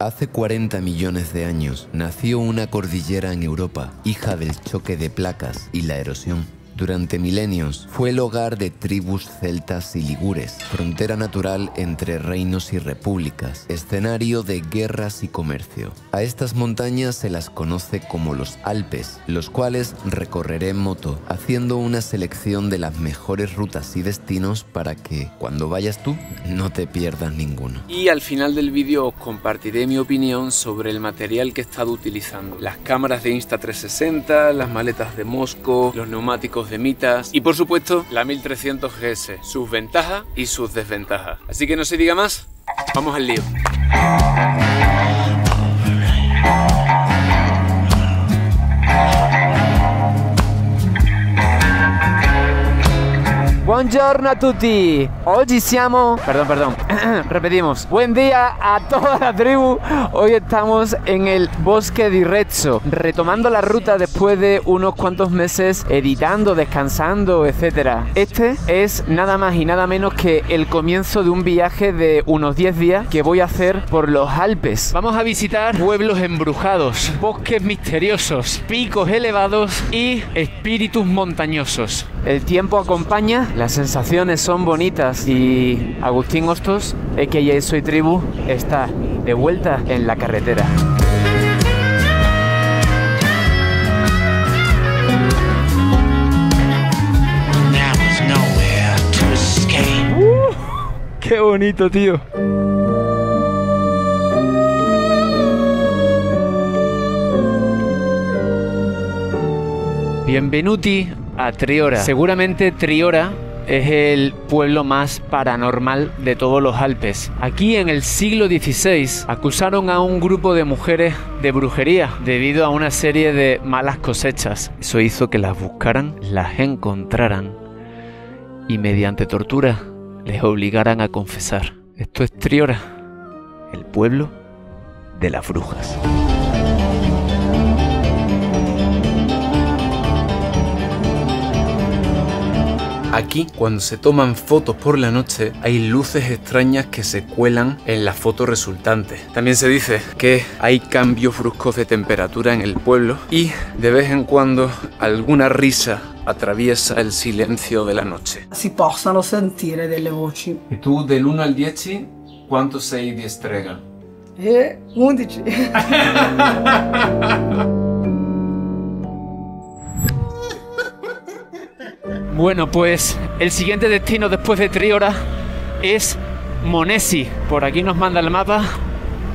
Hace 40 millones de años nació una cordillera en Europa, hija del choque de placas y la erosión. Durante milenios fue el hogar de tribus celtas y ligures, frontera natural entre reinos y repúblicas, escenario de guerras y comercio. A estas montañas se las conoce como los Alpes, los cuales recorreré en moto, haciendo una selección de las mejores rutas y destinos para que, cuando vayas tú, no te pierdas ninguno. Y al final del vídeo os compartiré mi opinión sobre el material que he estado utilizando. Las cámaras de Insta360, las maletas de Mosco, los neumáticos de Mitas y por supuesto la 1300 GS, sus ventajas y sus desventajas. Así que no se diga más, vamos al lío. Buongiorno a tutti, oggi siamo... Perdón, repetimos. Buen día a toda la tribu. Hoy estamos en el bosque de Arezzo, retomando la ruta después de unos cuantos meses editando, descansando, etc. Este es nada más y nada menos que el comienzo de un viaje de unos 10 días que voy a hacer por los Alpes. Vamos a visitar pueblos embrujados, bosques misteriosos, picos elevados y espíritus montañosos. El tiempo acompaña, las sensaciones son bonitas y Agustín Hostos, a.k.a. Soy Tribu, está de vuelta en la carretera. ¡Qué bonito, tío! Benvenuti a Triora. Seguramente Triora es el pueblo más paranormal de todos los Alpes. Aquí en el siglo XVI acusaron a un grupo de mujeres de brujería debido a una serie de malas cosechas. Eso hizo que las buscaran, las encontraran y mediante tortura les obligaran a confesar. Esto es Triora, el pueblo de las brujas. Aquí, cuando se toman fotos por la noche, hay luces extrañas que se cuelan en la foto resultante. También se dice que hay cambios bruscos de temperatura en el pueblo y de vez en cuando alguna risa atraviesa el silencio de la noche. Si possano sentire delle voci. ¿Y tú, del 1 al 10, cuánto sei di strega? 11. Bueno, pues el siguiente destino después de Triora es Monesi. Por aquí nos manda el mapa,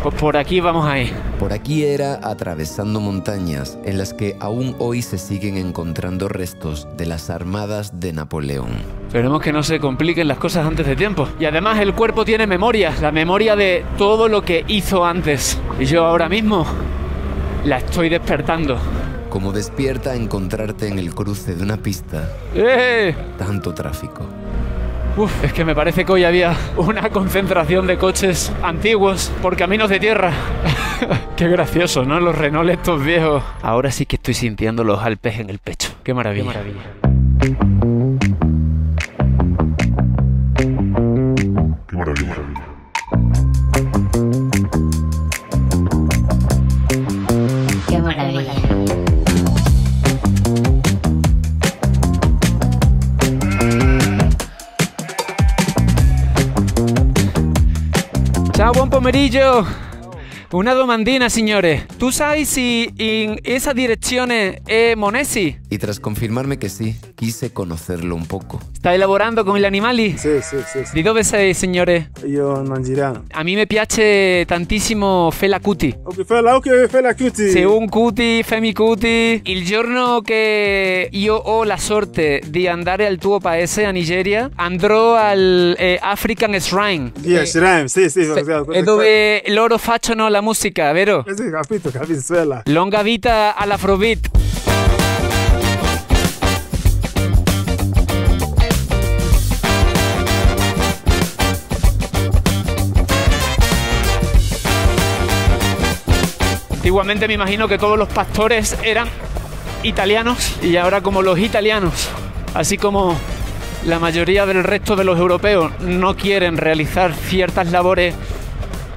pues por aquí vamos a ir. Por aquí era atravesando montañas en las que aún hoy se siguen encontrando restos de las armadas de Napoleón. Esperemos que no se compliquen las cosas antes de tiempo. Y además el cuerpo tiene memoria, la memoria de todo lo que hizo antes. Y yo ahora mismo la estoy despertando. Como despierta encontrarte en el cruce de una pista. Tanto tráfico. Uf, es que me parece que hoy había una concentración de coches antiguos por caminos de tierra. Qué gracioso, ¿no? Los Renault estos viejos. Ahora sí que estoy sintiendo los Alpes en el pecho. Qué maravilla. Qué maravilla. Qué maravilla. Qué maravilla. Ciao, buon pomeriggio! Una domandina, signore. ¿Tú sabes si en esa dirección es Monesi? Y tras confirmarme que sí, quise conocerlo un poco. ¿Stai lavorando con gli animali? Sì. Di dove sei, signore? Io nigeriano. A mí me piace tantissimo Fela Kuti. Fela Kuti. Sei un Kuti, Femi Kuti. Il giorno che io ho la sorte di andare al tuo paese, a Nigeria, andrò al African Shrine. Shrine, sì. E dove loro facciano la musica, vero? Sì, capito, Fela. Longa vita all'Afrobeat. Antiguamente me imagino que todos los pastores eran italianos y ahora como los italianos, así como la mayoría del resto de los europeos no quieren realizar ciertas labores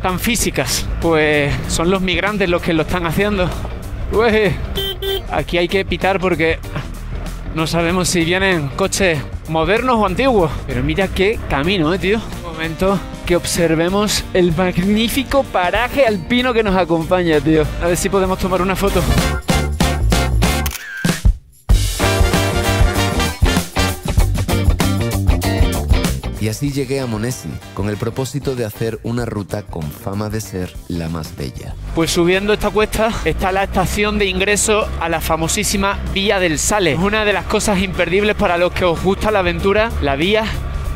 tan físicas. Pues son los migrantes los que lo están haciendo. Ué, aquí hay que pitar porque no sabemos si vienen coches modernos o antiguos. Pero mira qué camino, tío. Un momento que observemos el magnífico paraje alpino que nos acompaña, tío. A ver si podemos tomar una foto. Y así llegué a Monesi, con el propósito de hacer una ruta con fama de ser la más bella. Pues subiendo esta cuesta está la estación de ingreso a la famosísima Vía del Sale. Una de las cosas imperdibles para los que os gusta la aventura, la Vía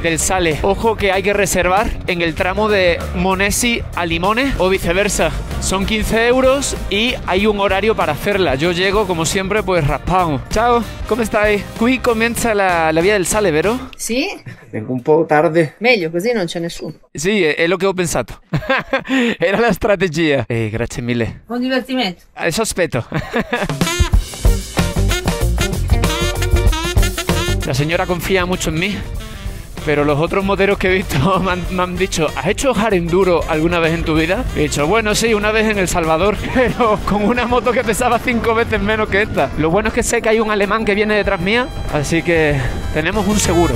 del Sale. Ojo que hay que reservar en el tramo de Monesi a Limone o viceversa. Son 15 euros y hay un horario para hacerla. Yo llego, como siempre, pues raspado. Ciao, come stai? Qui comienza la Via del Sale, vero? Sì? Vengo un po' tardi. Meglio, così non c'è nessuno. Sì, è lo che ho pensato. Era la strategia. Grazie mille. Buon divertimento. Eso aspetto. La señora confía mucho en mí, pero los otros moteros que he visto me han dicho, ¿has hecho hard enduro alguna vez en tu vida? He dicho, bueno, sí, una vez en El Salvador, pero con una moto que pesaba 5 veces menos que esta. Lo bueno es que sé que hay un alemán que viene detrás mía, así que tenemos un seguro.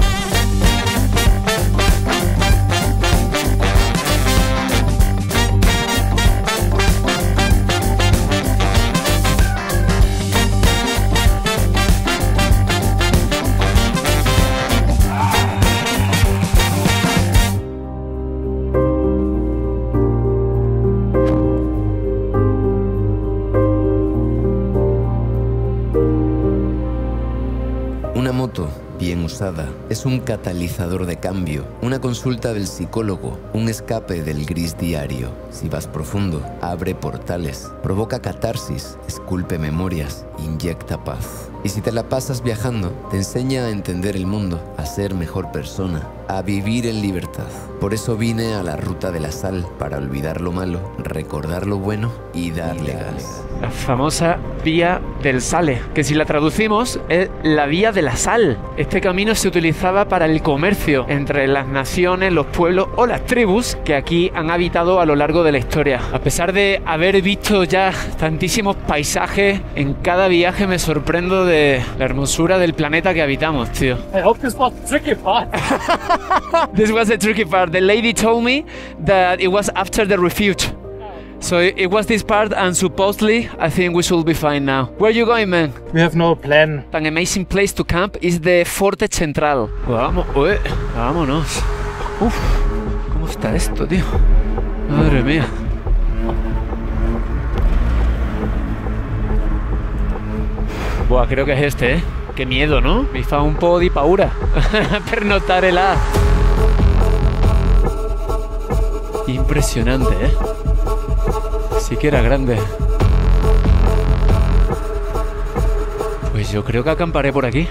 Una moto bien usada es un catalizador de cambio, una consulta del psicólogo, un escape del gris diario. Si vas profundo, abre portales, provoca catarsis, esculpe memorias, inyecta paz. Y si te la pasas viajando, te enseña a entender el mundo, a ser mejor persona, a vivir en libertad. Por eso vine a la Ruta de la Sal, para olvidar lo malo, recordar lo bueno y darle gas. La famosa Vía del Sale, que si la traducimos es la Vía de la Sal. Este camino se utilizaba para el comercio entre las naciones, los pueblos o las tribus que aquí han habitado a lo largo de la historia. A pesar de haber visto ya tantísimos paisajes, en cada viaje me sorprendo de la hermosura del planeta que habitamos, tío. I hope this was the tricky part. This was the tricky part. The lady told me that it was after the refuge. So it was this part, and supposedly I think we should be fine now. Where are you going, man? We have no plan. An amazing place to camp is the Forte Central. Vamos, vámonos. Uf, ¿cómo está esto, tío? Madre mía. Buah, creo que es este, ¿eh? Qué miedo, no? Mi fa un po' di paura. Pernotare là. Impresionante, ¿eh? Sí que era grande. Pues yo creo que acamparé por aquí.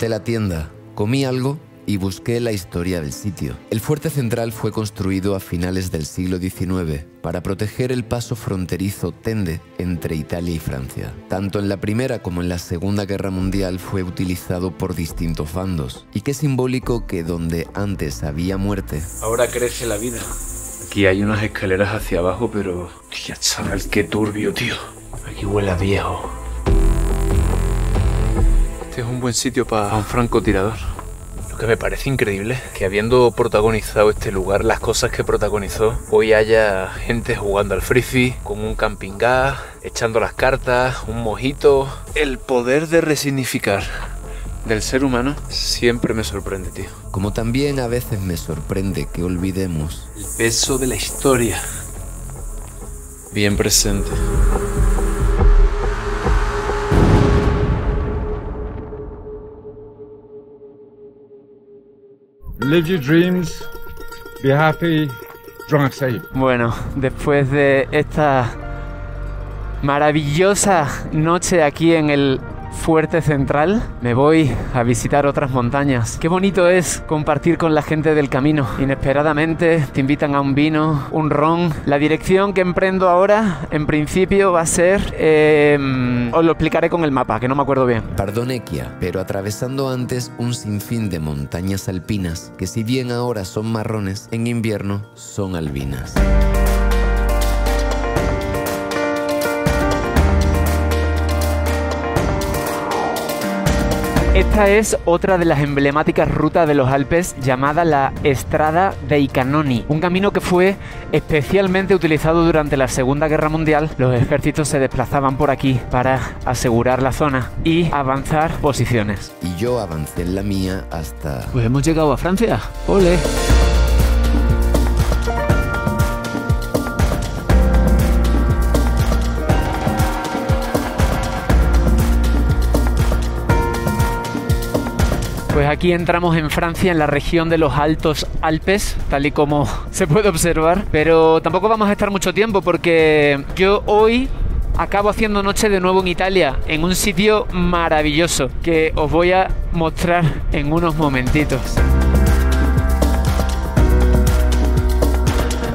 La tienda, comí algo y busqué la historia del sitio. El Fuerte Central fue construido a finales del siglo XIX para proteger el paso fronterizo Tende entre Italia y Francia. Tanto en la Primera como en la Segunda Guerra Mundial fue utilizado por distintos bandos. Y qué simbólico que donde antes había muerte, ahora crece la vida. Aquí hay unas escaleras hacia abajo, pero... ¡Tía, chaval, qué turbio, tío! Aquí huele a viejo. Este es un buen sitio para un francotirador. Lo que me parece increíble es que habiendo protagonizado este lugar, las cosas que protagonizó, hoy haya gente jugando al free con un camping gas, echando las cartas, un mojito. El poder de resignificar del ser humano siempre me sorprende, tío. Como también a veces me sorprende que olvidemos el peso de la historia bien presente. Live your dreams, be happy, Bueno, después de esta maravillosa noche aquí en el Fuerte Central, me voy a visitar otras montañas. Qué bonito es compartir con la gente del camino. Inesperadamente te invitan a un vino, un ron. La dirección que emprendo ahora, en principio, va a ser... os lo explicaré con el mapa, que no me acuerdo bien. Pardonecchia, pero atravesando antes un sinfín de montañas alpinas que, si bien ahora son marrones, en invierno son albinas. Esta es otra de las emblemáticas rutas de los Alpes llamada la Strada dei Cannoni, un camino que fue especialmente utilizado durante la Segunda Guerra Mundial. Los ejércitos se desplazaban por aquí para asegurar la zona y avanzar posiciones. Y yo avancé en la mía hasta... Pues hemos llegado a Francia. ¡Ole! Pues aquí entramos en Francia, en la región de los Altos Alpes, tal y como se puede observar. Pero tampoco vamos a estar mucho tiempo porque yo hoy acabo haciendo noche de nuevo en Italia, en un sitio maravilloso que os voy a mostrar en unos momentitos.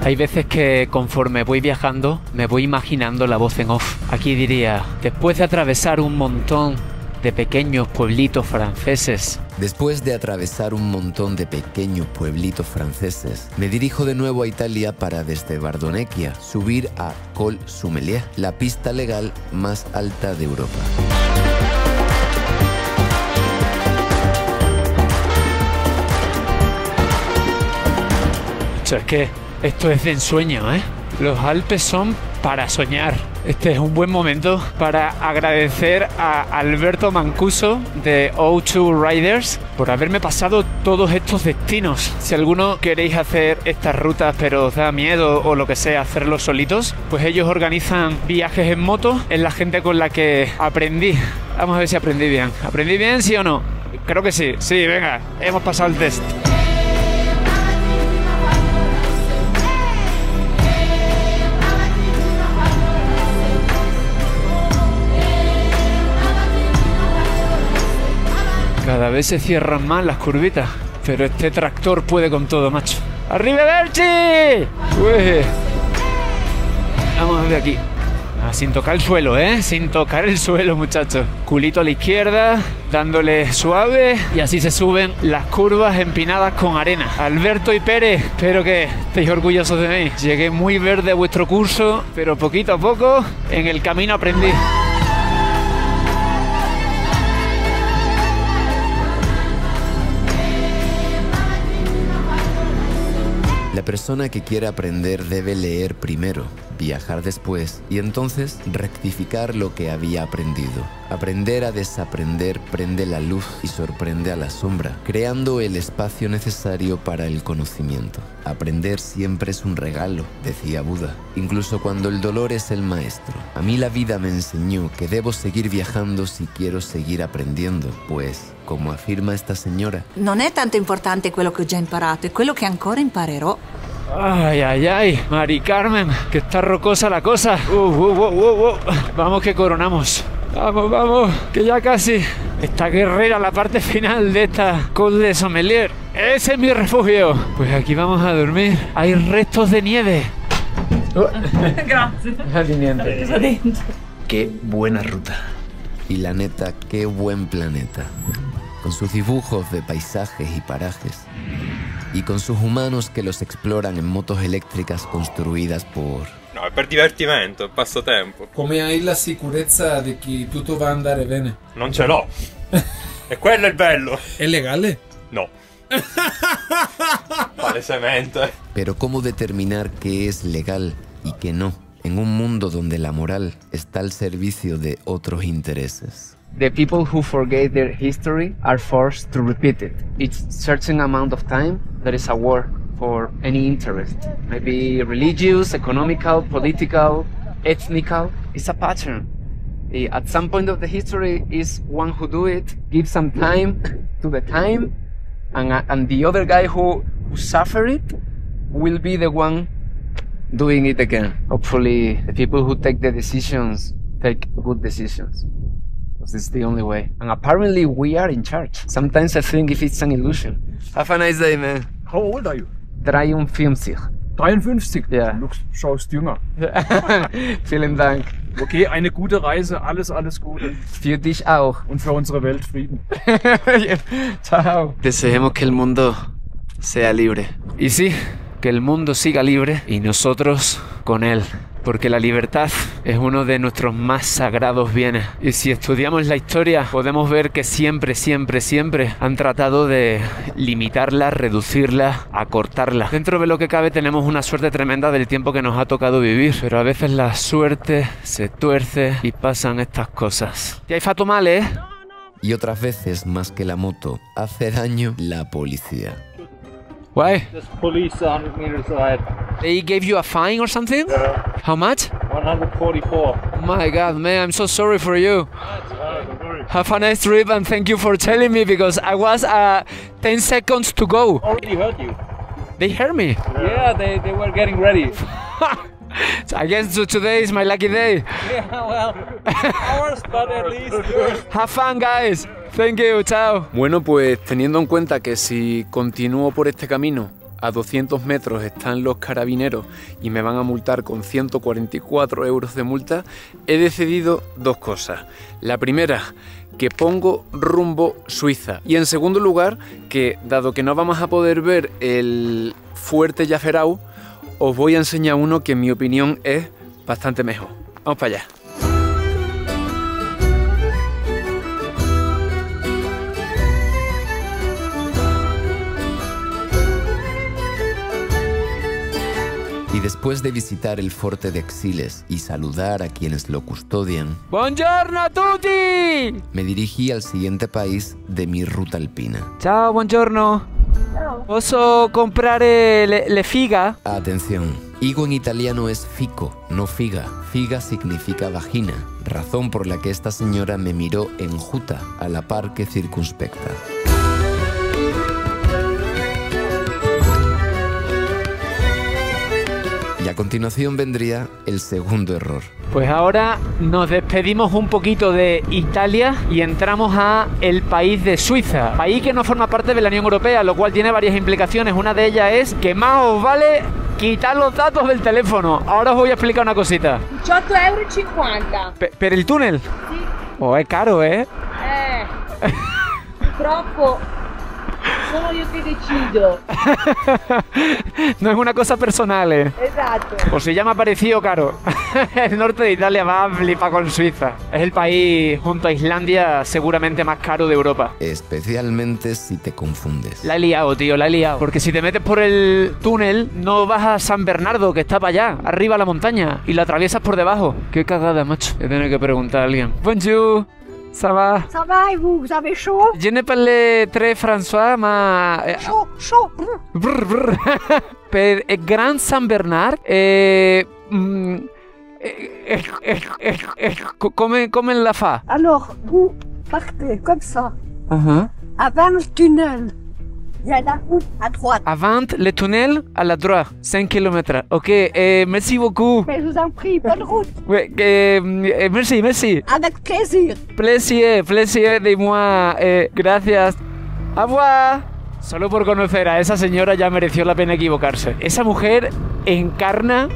Hay veces que conforme voy viajando me voy imaginando la voz en off. Aquí diría, después de atravesar un montón de pequeños pueblitos franceses. Después de atravesar un montón de pequeños pueblitos franceses, me dirijo de nuevo a Italia para, desde Pardonecchia, subir a Col Sommelier, la pista legal más alta de Europa. Es que esto es de ensueño, ¿eh? Los Alpes son para soñar. Este es un buen momento para agradecer a Alberto Mancuso de O2 Riders por haberme pasado todos estos destinos. Si alguno queréis hacer estas rutas pero os da miedo o lo que sea hacerlo solitos, pues ellos organizan viajes en moto. Es la gente con la que aprendí. Vamos a ver si aprendí bien. ¿Aprendí bien, sí o no? Creo que sí. Sí, venga, hemos pasado el test. Cada vez se cierran más las curvitas, pero este tractor puede con todo, macho. ¡Arriba, Berchi! Uy. Vamos a ver aquí. Sin tocar el suelo, ¿eh? Sin tocar el suelo, muchachos. Culito a la izquierda, dándole suave, y así se suben las curvas empinadas con arena. Alberto y Pérez, espero que estéis orgullosos de mí. Llegué muy verde a vuestro curso, pero poquito a poco en el camino aprendí. La persona que quiere aprender debe leer primero, viajar después y entonces rectificar lo que había aprendido. Aprender a desaprender prende la luz y sorprende a la sombra, creando el espacio necesario para el conocimiento. Aprender siempre es un regalo, decía Buda, incluso cuando el dolor es el maestro. A mí la vida me enseñó que debo seguir viajando si quiero seguir aprendiendo, pues, como afirma esta señora, non è tanto importante quello che ho già imparato, è quello che ancora imparerò. Ay, ay, ay, Mari Carmen, que está rocosa la cosa. Vamos que coronamos. Vamos, vamos, que ya casi. Esta guerrera, la parte final de esta Col de Sommelier. Ese es mi refugio. Pues aquí vamos a dormir. Hay restos de nieve. Grazie. Qué buena ruta. y la neta, qué buen planeta. Con sus dibujos de paisajes y parajes. Y con sus humanos que los exploran en motos eléctricas construidas por... No, è per divertimento, è passatempo. Come hai la sicurezza di che tutto va a andare bene? Non ce l'ho. E quello è il bello. È legale? No. Palesemente. Pero ¿cómo determinar qué es legal y qué no? En un mundo donde la moral está al servicio de otros intereses. The people who forget their history are forced to repeat it. Each certain amount of time, there is a war for any interest. Maybe religious, economical, political, ethnical. It's a pattern. At some point of the history is one who do it, give some time to the time, and the other guy who suffer it will be the one doing it again. Hopefully, the people who take the decisions take good decisions. Because it's the only way. And apparently we are in charge. Sometimes I think if it's an illusion. Have a nice day, man. How old are you? 53. 53? Ja. Du schaust jünger. Vielen Dank. Okay, eine gute Reise. Alles Gute. Für dich auch. Und für unsere Welt Frieden. Chao. Deseemos que el mundo sea libre. Y sí, que el mundo siga libre y nosotros con él. Porque la libertad es uno de nuestros más sagrados bienes. Y si estudiamos la historia, podemos ver que siempre han tratado de limitarla, reducirla, acortarla. Dentro de lo que cabe tenemos una suerte tremenda del tiempo que nos ha tocado vivir. Pero a veces la suerte se tuerce y pasan estas cosas. Y hay fato mal, ¿eh? Y otras veces, más que la moto, hace daño la policía. Why? There's police 100 meters ahead. They gave you a fine or something? Yeah. How much? 144. Oh my God, man, I'm so sorry for you. Don't worry. Have a nice trip and thank you for telling me because I was 10 seconds to go. Already heard you. They heard me. Yeah, they were getting ready. So I guess today is my lucky day. Yeah, well, ours, but at least yours. Have fun, guys. Thank you, chao. Bueno, pues teniendo en cuenta que si continúo por este camino a 200 metros están los carabineros y me van a multar con 144 euros de multa, he decidido dos cosas. La primera, que pongo rumbo Suiza. Y en segundo lugar, que dado que no vamos a poder ver el fuerte Jafferau, os voy a enseñar uno que en mi opinión es bastante mejor. Vamos para allá. Y después de visitar el Forte de Exiles y saludar a quienes lo custodian, Buongiorno a tutti! me dirigí al siguiente país de mi ruta alpina. Ciao, buongiorno. Posso comprare le figa? Atención, higo en italiano es fico, no figa. Figa significa vagina, razón por la que esta señora me miró enjuta, a la par que circunspecta. Y a continuación vendría el segundo error. Pues ahora nos despedimos un poquito de Italia y entramos a el país de Suiza, país que no forma parte de la Unión Europea, lo cual tiene varias implicaciones. Una de ellas es que más os vale quitar los datos del teléfono. Ahora os voy a explicar una cosita. 18,50 €. ¿Per el túnel? Sí. Oh, es caro, ¿eh? Purtroppo sono io che decido. No es una cosa personal, ¿eh? Esatto. Pues si ya me ha parecido caro. El norte de Italia va a flipar con Suiza. Es el país, junto a Islandia, seguramente más caro de Europa. Especialmente si te confundes. La he liado, tío, la he liado. Porque si te metes por el túnel, no vas a San Bernardo, que está para allá, arriba a la montaña, y la atraviesas por debajo. Qué cagada, macho. He tenido que preguntar a alguien. Bonjour. Ça va? Ça va et vous avez chaud? Je ne parle très François, ma... Chaud. Brr, brr. Per Grand San Bernard, come la fa? Alors, vous partez comme ça, Uh-huh. avant le tunnel. Il y a la route à droite. Avant le tunnel, à la droite, 5 km. Ok, merci beaucoup. Mais je vous en prie, bonne route. Ouais, merci. Avec plaisir. Plaisir de moi. Gracias. Au revoir. Solo por conocer a esa señora ya mereció la pena equivocarse. Esa mujer encarna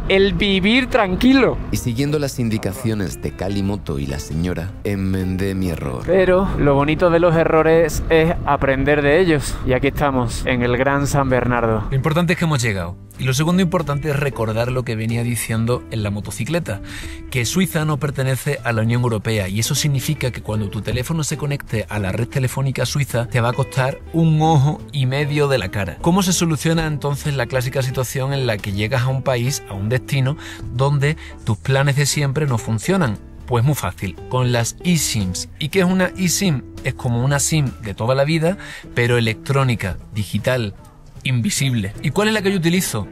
el vivir tranquilo. Y siguiendo las indicaciones de Kalimoto y la señora, enmendé mi error. Pero lo bonito de los errores es aprender de ellos. Y aquí estamos, en el Gran San Bernardo. Lo importante es que hemos llegado. Y lo segundo importante es recordar lo que venía diciendo en la motocicleta, que Suiza no pertenece a la Unión Europea y eso significa que cuando tu teléfono se conecte a la red telefónica suiza te va a costar 1,5 ojos de la cara. ¿Cómo se soluciona entonces la clásica situación en la que llegas a un país, a un destino, donde tus planes de siempre no funcionan? Pues muy fácil, con las eSIMs. ¿Y qué es una eSIM? Es como una SIM de toda la vida, pero electrónica, digital, invisible. ¿Y cuál es la que yo utilizo?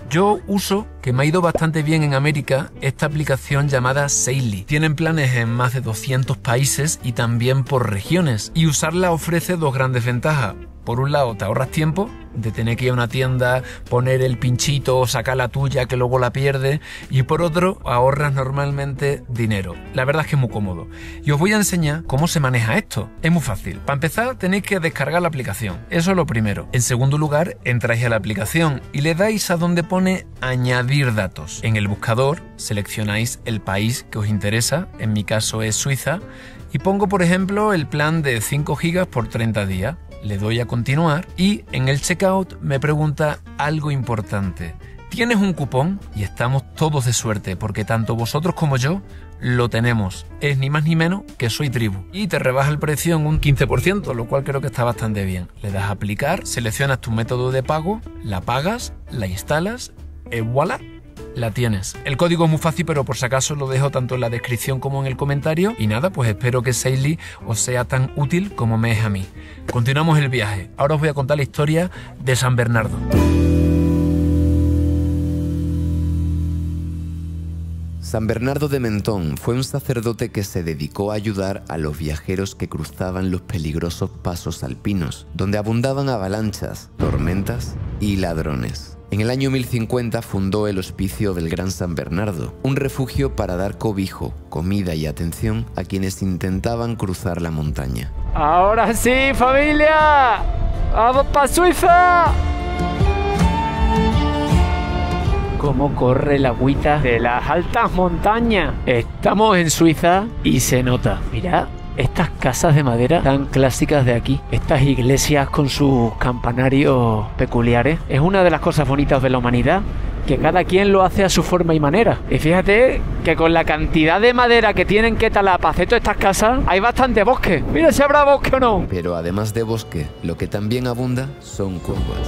Yo uso, que me ha ido bastante bien en América, esta aplicación llamada Saily. Tienen planes en más de 200 países y también por regiones. Y usarla ofrece dos grandes ventajas. Por un lado, te ahorras tiempo de tener que ir a una tienda, poner el pinchito, sacar la tuya que luego la pierdes, y por otro, ahorras normalmente dinero. La verdad es que es muy cómodo. Y os voy a enseñar cómo se maneja esto. Es muy fácil. Para empezar, tenéis que descargar la aplicación. Eso es lo primero. En segundo lugar, entráis a la aplicación y le dais a donde pone añadir datos. En el buscador seleccionáis el país que os interesa. En mi caso es Suiza. Y pongo, por ejemplo, el plan de 5 gigas por 30 días. Le doy a continuar y en el checkout me pregunta algo importante. ¿Tienes un cupón? Y estamos todos de suerte porque tanto vosotros como yo lo tenemos. Es ni más ni menos que Soy Tribu. Y te rebaja el precio en un 15%, lo cual creo que está bastante bien. Le das a aplicar, seleccionas tu método de pago, la pagas, la instalas y voilà. La tienes. El código es muy fácil, pero por si acaso lo dejo tanto en la descripción como en el comentario. Y nada, pues espero que Seili os sea tan útil como me es a mí. Continuamos el viaje. Ahora os voy a contar la historia de San Bernardo. San Bernardo de Mentón fue un sacerdote que se dedicó a ayudar a los viajeros que cruzaban los peligrosos pasos alpinos, donde abundaban avalanchas, tormentas y ladrones. En el año 1050 fundó el Hospicio del Gran San Bernardo, un refugio para dar cobijo, comida y atención a quienes intentaban cruzar la montaña. ¡Ahora sí, familia! ¡Vamos para Suiza! Cómo corre la agüita de las altas montañas. Estamos en Suiza y se nota. Mirad estas casas de madera tan clásicas de aquí. Estas iglesias con sus campanarios peculiares. Es una de las cosas bonitas de la humanidad, que cada quien lo hace a su forma y manera. Y fíjate que con la cantidad de madera que tienen que talar para hacer todas estas casas, hay bastante bosque. Mira si habrá bosque o no. Pero además de bosque, lo que también abunda son curvas.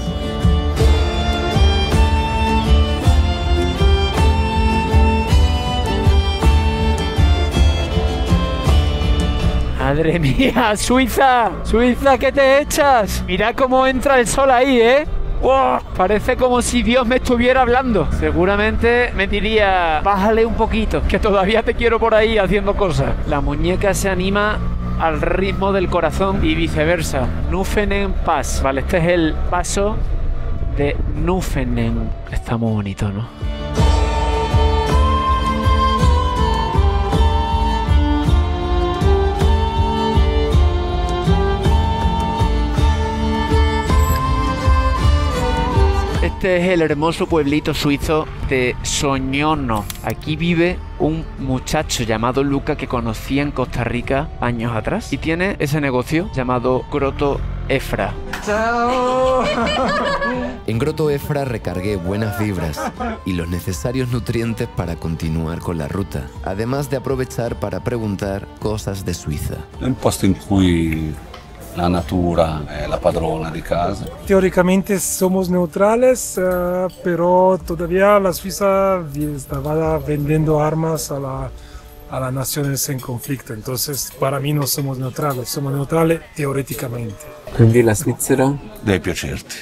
¡Madre mía! ¡Suiza! ¡Suiza, que te echas! Mira cómo entra el sol ahí, ¿eh? ¡Wow! Parece como si Dios me estuviera hablando. Seguramente me diría, bájale un poquito, que todavía te quiero por ahí haciendo cosas. La muñeca se anima al ritmo del corazón y viceversa. Nufenen Pass. Vale, este es el paso de Nufenen. Está muy bonito, ¿no? Este es el hermoso pueblito suizo de Soñono. Aquí vive un muchacho llamado Luca que conocí en Costa Rica años atrás y tiene ese negocio llamado Grotto Efra. ¡Chao! En Grotto Efra recargué buenas vibras y los necesarios nutrientes para continuar con la ruta, además de aprovechar para preguntar cosas de Suiza. Un posto in cui la natura è la padrona di casa. Teóricamente somos neutrales, pero todavía la Suiza estaba vendiendo armas a las naciones en conflicto. Entonces, para mí no somos neutrales teóricamente. Quindi la Svizzera debe piacerti.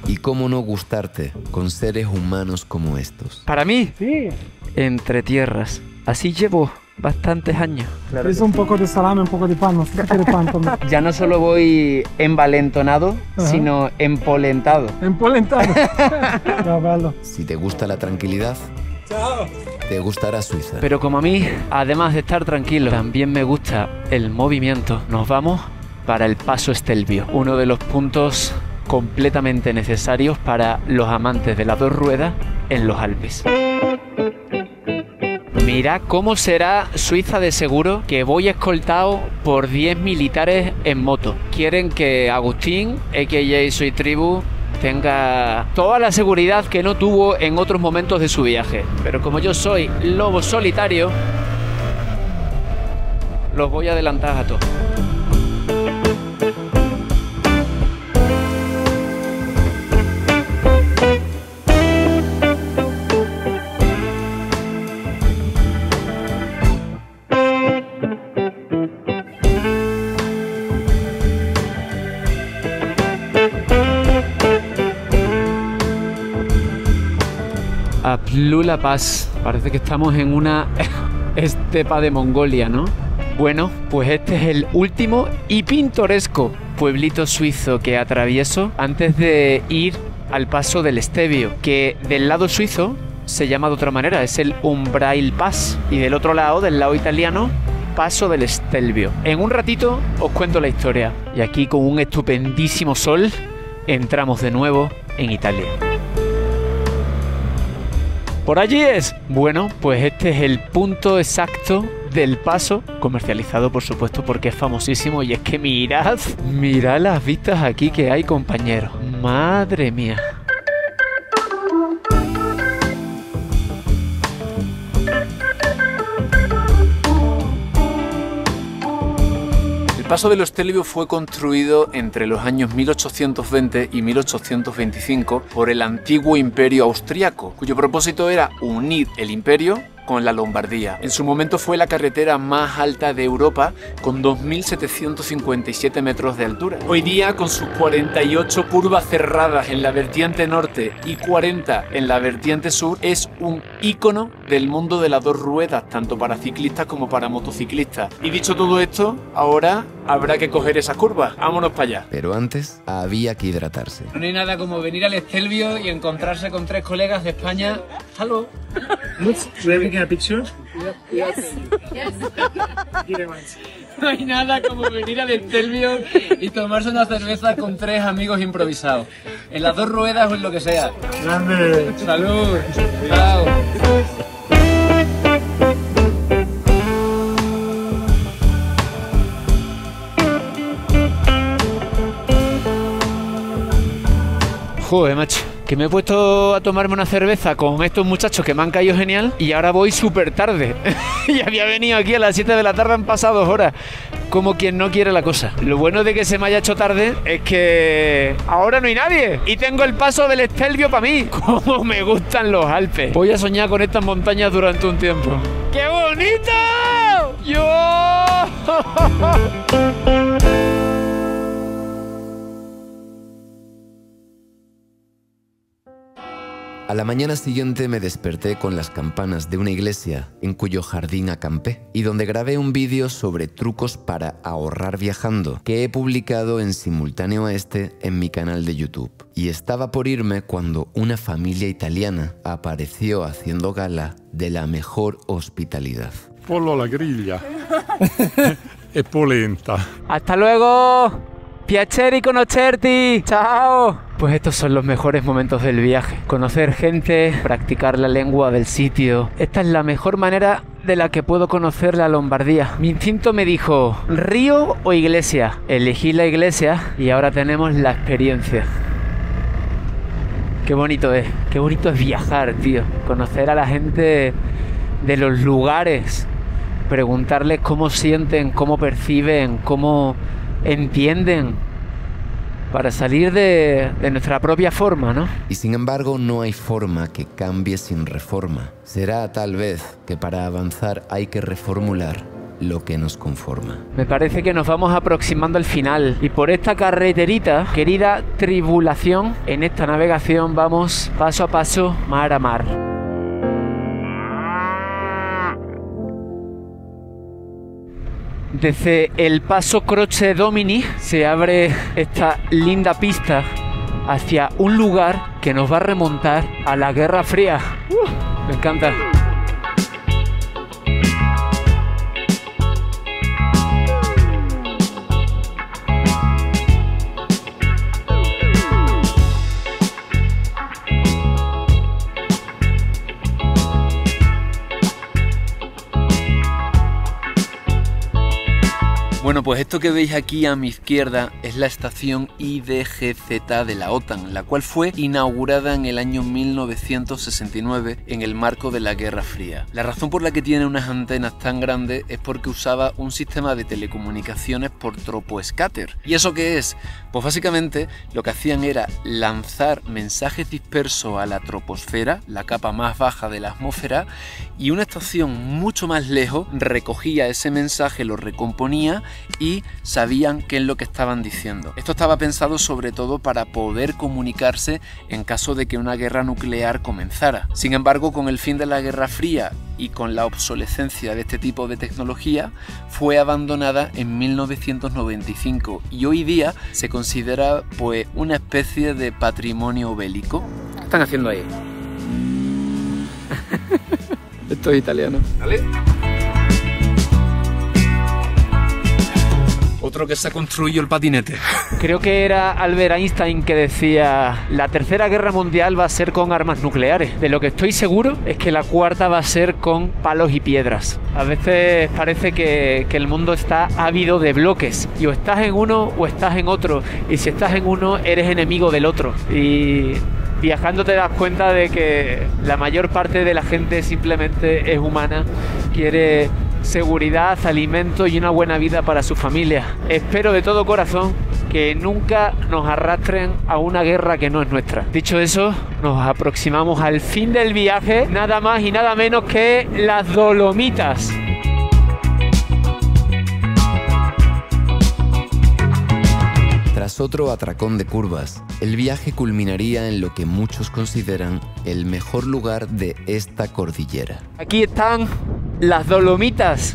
Y cómo no gustarte con seres humanos como estos. Para mí, sí. Entre tierras. Así llevo bastantes años. Claro, es un poco de salame, un poco de pan, no sé qué de pan comer. Ya no solo voy envalentonado, sino empolentado. Empolentado. No, vale. Si te gusta la tranquilidad, chao, te gustará Suiza. Pero como a mí, además de estar tranquilo, también me gusta el movimiento. Nos vamos para el Paso Stelvio, uno de los puntos completamente necesarios para los amantes de las dos ruedas en los Alpes. Mira cómo será Suiza de seguro que voy escoltado por 10 militares en moto. Quieren que Agustín, a.k.a. Soy Tribu, tenga toda la seguridad que no tuvo en otros momentos de su viaje. Pero como yo soy lobo solitario, los voy a adelantar a todos. Aplula Pass. Parece que estamos en una estepa de Mongolia, ¿no? Bueno, pues este es el último y pintoresco pueblito suizo que atravieso antes de ir al paso del Stelvio, que del lado suizo se llama de otra manera, es el Umbrail Pass, y del otro lado, del lado italiano, Paso del Stelvio. En un ratito os cuento la historia, y aquí con un estupendísimo sol entramos de nuevo en Italia. ¿Por allí es? Bueno, pues este es el punto exacto del paso, comercializado por supuesto porque es famosísimo, y es que mirad las vistas aquí que hay, compañeros. Madre mía. El paso del Stelvio fue construido entre los años 1820 y 1825 por el antiguo imperio austriaco, cuyo propósito era unir el imperio con la Lombardía. En su momento fue la carretera más alta de Europa, con 2.757 metros de altura. Hoy día, con sus 48 curvas cerradas en la vertiente norte y 40 en la vertiente sur, es un ícono del mundo de las dos ruedas, tanto para ciclistas como para motociclistas. Y dicho todo esto, ahora habrá que coger esas curvas. Vámonos para allá. Pero antes había que hidratarse. No hay nada como venir al Stelvio y encontrarse con 3 colegas de España. Hello. A picture? Yes. No hay nada como venir al Stelvio y tomarse una cerveza con 3 amigos improvisados. En las dos ruedas o en lo que sea. Grande. Salud. Chao. Joder, macho, que me he puesto a tomarme una cerveza con estos muchachos que me han caído genial y ahora voy súper tarde. Y había venido aquí a las 7 de la tarde, han pasado 2 horas. Como quien no quiere la cosa. Lo bueno de que se me haya hecho tarde es que ahora no hay nadie y tengo el paso del Stelvio para mí. Cómo me gustan los Alpes. Voy a soñar con estas montañas durante un tiempo. ¡Qué bonito! ¡Yo! A la mañana siguiente me desperté con las campanas de una iglesia en cuyo jardín acampé y donde grabé un vídeo sobre trucos para ahorrar viajando que he publicado en simultáneo a este en mi canal de YouTube. Y estaba por irme cuando una familia italiana apareció haciendo gala de la mejor hospitalidad. Pollo alla griglia e polenta. ¡Hasta luego! ¡Piacere conocerti! ¡Chao! Pues estos son los mejores momentos del viaje. Conocer gente, practicar la lengua del sitio. Esta es la mejor manera de la que puedo conocer la Lombardía. Mi instinto me dijo, ¿río o iglesia? Elegí la iglesia y ahora tenemos la experiencia. Qué bonito es viajar, tío. Conocer a la gente de los lugares. Preguntarles cómo sienten, cómo perciben, cómo entienden, para salir de nuestra propia forma, ¿no? Y sin embargo no hay forma que cambie sin reforma. Será tal vez que para avanzar hay que reformular lo que nos conforma. Me parece que nos vamos aproximando al final y por esta carreterita, querida tribulación, en esta navegación vamos paso a paso, mar a mar. Desde el paso Croce Domini se abre esta linda pista hacia un lugar que nos va a remontar a la Guerra Fría. Me encanta. Bueno, pues esto que veis aquí a mi izquierda es la estación IDGZ de la OTAN, la cual fue inaugurada en el año 1969 en el marco de la Guerra Fría. La razón por la que tiene unas antenas tan grandes es porque usaba un sistema de telecomunicaciones por troposcatter. ¿Y eso qué es? Pues básicamente lo que hacían era lanzar mensajes dispersos a la troposfera, la capa más baja de la atmósfera, y una estación mucho más lejos recogía ese mensaje, lo recomponía y sabían qué es lo que estaban diciendo. Esto estaba pensado sobre todo para poder comunicarse en caso de que una guerra nuclear comenzara. Sin embargo, con el fin de la Guerra Fría y con la obsolescencia de este tipo de tecnología, fue abandonada en 1995 y hoy día se considera pues una especie de patrimonio bélico. ¿Qué están haciendo ahí? Esto es italiano. ¿Vale? Otro que se ha construido el patinete. Creo que era Albert Einstein que decía: la tercera guerra mundial va a ser con armas nucleares. De lo que estoy seguro es que la cuarta va a ser con palos y piedras. A veces parece que el mundo está ávido de bloques y o estás en uno o estás en otro, y si estás en uno eres enemigo del otro. Y viajando te das cuenta de que la mayor parte de la gente simplemente es humana, quiere seguridad, alimento y una buena vida para su familia. Espero de todo corazón que nunca nos arrastren a una guerra que no es nuestra. Dicho eso, nos aproximamos al fin del viaje, nada más y nada menos que las Dolomitas. Tras otro atracón de curvas, el viaje culminaría en lo que muchos consideran el mejor lugar de esta cordillera. Aquí están las Dolomitas.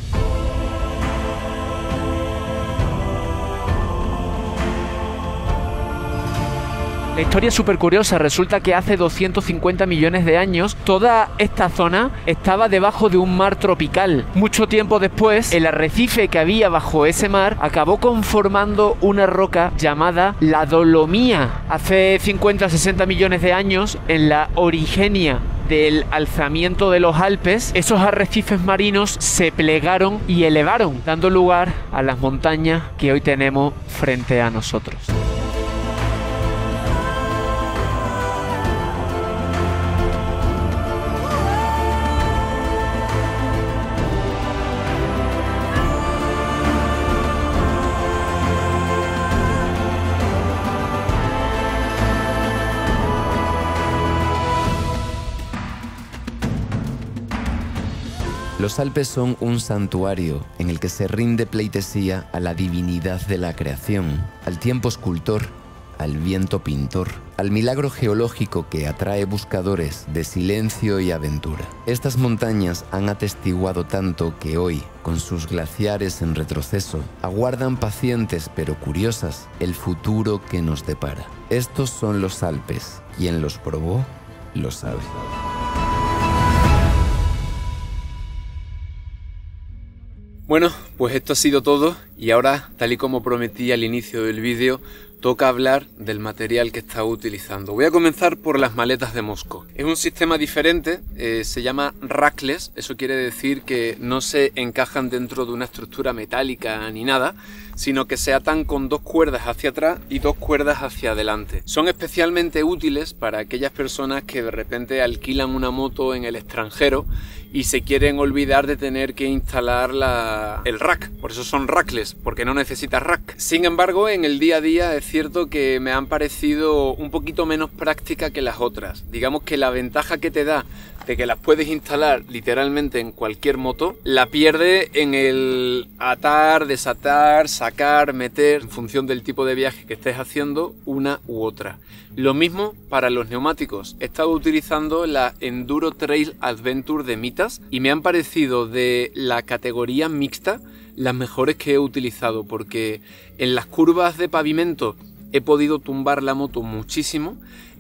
La historia es súper curiosa. Resulta que hace 250 millones de años toda esta zona estaba debajo de un mar tropical. Mucho tiempo después, el arrecife que había bajo ese mar acabó conformando una roca llamada la Dolomía. Hace 50-60 millones de años, en la origenia del alzamiento de los Alpes, esos arrecifes marinos se plegaron y elevaron, dando lugar a las montañas que hoy tenemos frente a nosotros. Los Alpes son un santuario en el que se rinde pleitesía a la divinidad de la creación, al tiempo escultor, al viento pintor, al milagro geológico que atrae buscadores de silencio y aventura. Estas montañas han atestiguado tanto que hoy, con sus glaciares en retroceso, aguardan pacientes pero curiosas el futuro que nos depara. Estos son los Alpes. Quien los probó, lo sabe. Bueno, pues esto ha sido todo y ahora, tal y como prometí al inicio del vídeo, toca hablar del material que estaba utilizando. Voy a comenzar por las maletas de Mosco. Es un sistema diferente, se llama rackless, eso quiere decir que no se encajan dentro de una estructura metálica ni nada, sino que se atan con 2 cuerdas hacia atrás y 2 cuerdas hacia adelante. Son especialmente útiles para aquellas personas que de repente alquilan una moto en el extranjero y se quieren olvidar de tener que instalar el rack. Por eso son rackless, porque no necesitas rack. Sin embargo, en el día a día es cierto que me han parecido un poquito menos prácticas que las otras. Digamos que la ventaja que te da de que las puedes instalar literalmente en cualquier moto, la pierde en el atar, desatar, sacar, meter, en función del tipo de viaje que estés haciendo, una u otra. Lo mismo para los neumáticos. He estado utilizando la Enduro Trail Adventure de Mitas y me han parecido de la categoría mixta las mejores que he utilizado, porque en las curvas de pavimento he podido tumbar la moto muchísimo.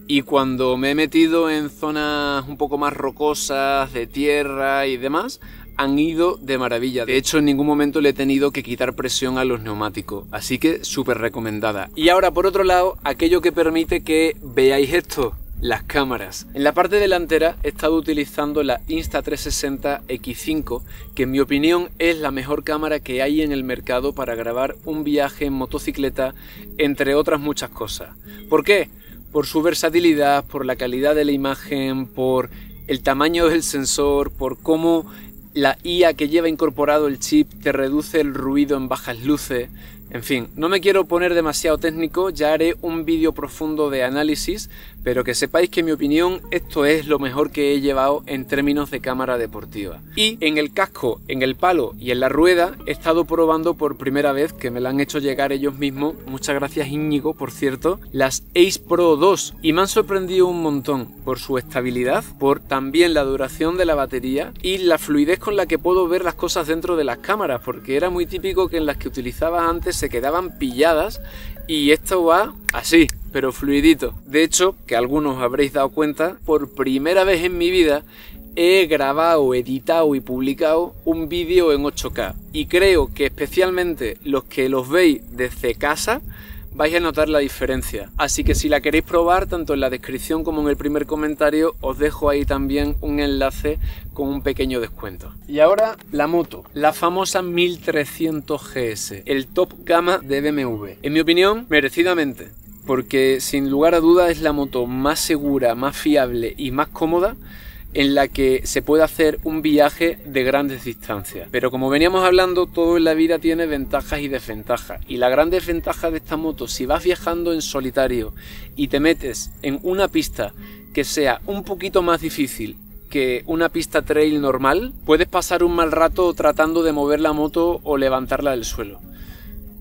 Y cuando me he metido en zonas un poco más rocosas, de tierra y demás, han ido de maravilla. De hecho, en ningún momento le he tenido que quitar presión a los neumáticos. Así que súper recomendada. Y ahora, por otro lado, aquello que permite que veáis esto, las cámaras. En la parte delantera he estado utilizando la Insta360 X5, que en mi opinión es la mejor cámara que hay en el mercado para grabar un viaje en motocicleta, entre otras muchas cosas. ¿Por qué? Por su versatilidad, por la calidad de la imagen, por el tamaño del sensor, por cómo la IA que lleva incorporado el chip te reduce el ruido en bajas luces, En fin, no me quiero poner demasiado técnico, ya haré un vídeo profundo de análisis, pero que sepáis que en mi opinión esto es lo mejor que he llevado en términos de cámara deportiva. Y en el casco, en el palo y en la rueda he estado probando por primera vez, que me la han hecho llegar ellos mismos, muchas gracias Íñigo por cierto, las Ace Pro 2, y me han sorprendido un montón por su estabilidad, por también la duración de la batería y la fluidez con la que puedo ver las cosas dentro de las cámaras, porque era muy típico que en las que utilizaba antes se quedaban pilladas y esto va así, pero fluidito. De hecho, que algunos habréis dado cuenta, por primera vez en mi vida he grabado, editado y publicado un vídeo en 8K y creo que especialmente los que los veis desde casa vais a notar la diferencia. Así que si la queréis probar, tanto en la descripción como en el primer comentario, os dejo ahí también un enlace con un pequeño descuento. Y ahora la moto, la famosa 1300 GS, el top gama de BMW. En mi opinión, merecidamente, porque sin lugar a dudas es la moto más segura, más fiable y más cómoda en la que se puede hacer un viaje de grandes distancias. Pero como veníamos hablando, todo en la vida tiene ventajas y desventajas. Y la gran desventaja de esta moto, si vas viajando en solitario y te metes en una pista que sea un poquito más difícil que una pista trail normal, puedes pasar un mal rato tratando de mover la moto o levantarla del suelo.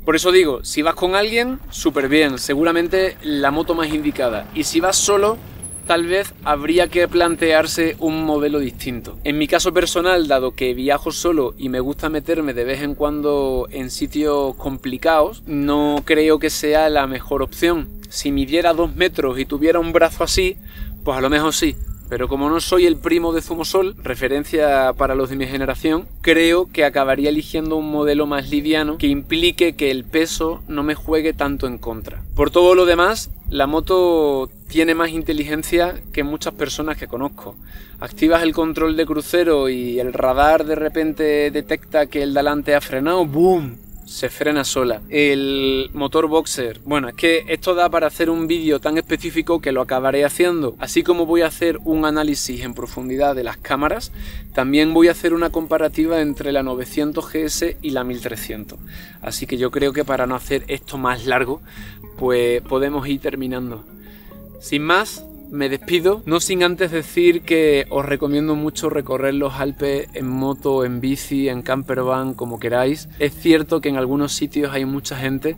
Por eso digo, si vas con alguien, súper bien, seguramente la moto más indicada. Y si vas solo, tal vez habría que plantearse un modelo distinto. En mi caso personal, dado que viajo solo y me gusta meterme de vez en cuando en sitios complicados, no creo que sea la mejor opción. Si midiera 2 metros y tuviera un brazo así, pues a lo mejor sí. Pero como no soy el primo de Zumosol, referencia para los de mi generación, creo que acabaría eligiendo un modelo más liviano que implique que el peso no me juegue tanto en contra. Por todo lo demás, la moto tiene más inteligencia que muchas personas que conozco. Activas el control de crucero y el radar de repente detecta que el de delante ha frenado, ¡boom!, se frena sola. El motor boxer, bueno, es que esto da para hacer un vídeo tan específico que lo acabaré haciendo. Así como voy a hacer un análisis en profundidad de las cámaras, también voy a hacer una comparativa entre la 900 GS y la 1300. Así que yo creo que para no hacer esto más largo, pues podemos ir terminando. Sin más, me despido, no sin antes decir que os recomiendo mucho recorrer los Alpes en moto, en bici, en campervan, como queráis. Es cierto que en algunos sitios hay mucha gente,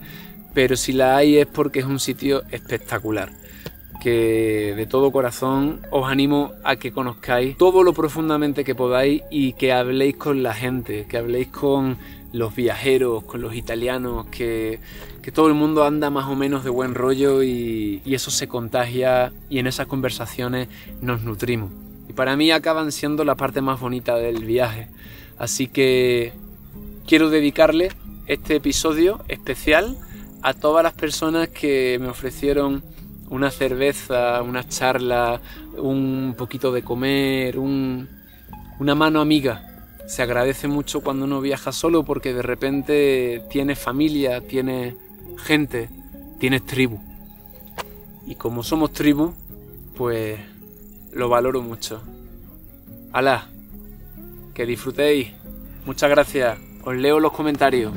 pero si la hay es porque es un sitio espectacular. Que de todo corazón os animo a que conozcáis todo lo profundamente que podáis y que habléis con la gente, que habléis con los viajeros, con los italianos, que todo el mundo anda más o menos de buen rollo y eso se contagia y en esas conversaciones nos nutrimos. Y para mí acaban siendo la parte más bonita del viaje. Así que quiero dedicarle este episodio especial a todas las personas que me ofrecieron una cerveza, una charla, un poquito de comer, una mano amiga. Se agradece mucho cuando uno viaja solo porque de repente tienes familia, tienes gente, tienes tribu. Y como somos tribu, pues lo valoro mucho. ¡Hala! Que disfrutéis. Muchas gracias. Os leo los comentarios.